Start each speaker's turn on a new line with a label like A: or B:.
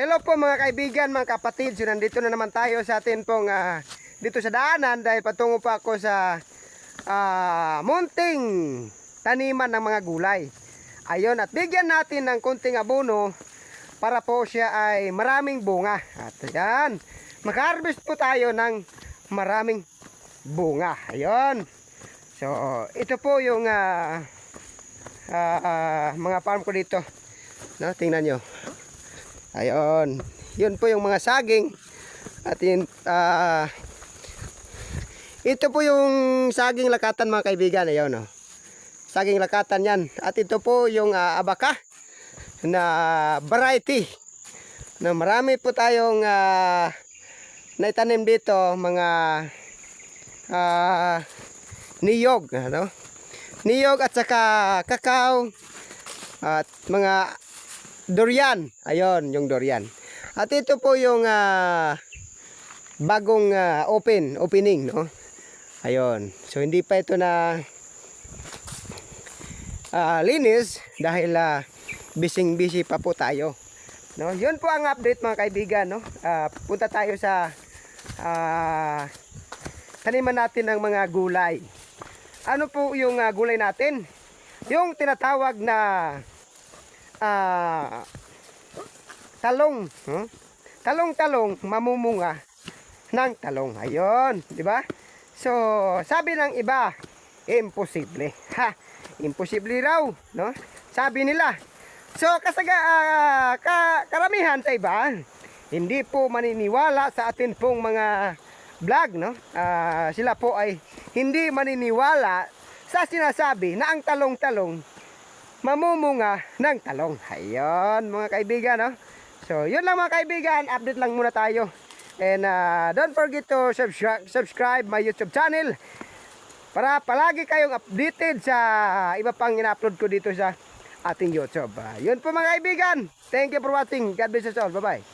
A: Hello po mga kaibigan, mga kapatid. So nandito na naman tayo sa atin pong dito sa daanan dahil patungo pa ako sa munting taniman ng mga gulay. Ayun, at bigyan natin ng konting abono para po siya ay maraming bunga. At yan, maka-harvest po tayo ng maraming bunga. Ayun. So ito po yung mga farm ko dito. No, tingnan nyo. Ayun, yun po yung mga saging. At yun, ito po yung saging lakatan mga kaibigan. Ayun, oh. Saging lakatan yan. At ito po yung abaka na variety. Na marami po tayong naitanim dito, mga niyog, ano? Niyog at saka kakao at mga durian. Ayun, yung durian. At ito po yung bagong opening, no? Ayun. So hindi pa ito na linis dahil busy pa po tayo. No? Yun po ang update mga kaibigan, no? Punta tayo sa taniman natin ng mga gulay. Ano po yung gulay natin? Yung tinatawag na talong, talong mamumunga ng talong. Ayun, di ba? So, sabi ng iba, imposible. Ha, imposible raw, no? Sabi nila. So, karamihan sa iba, hindi po maniniwala sa atin pong mga vlog, no? Sila po ay hindi maniniwala sa sinasabi na ang talong-talong mamumunga ng talong. Ayun mga kaibigan, no? So yun lang mga kaibigan, update lang muna tayo. And don't forget to subscribe my YouTube channel para palagi kayong updated sa iba pang ina-upload ko dito sa ating YouTube. Yun po mga kaibigan, thank you for watching. God bless us all. Bye bye.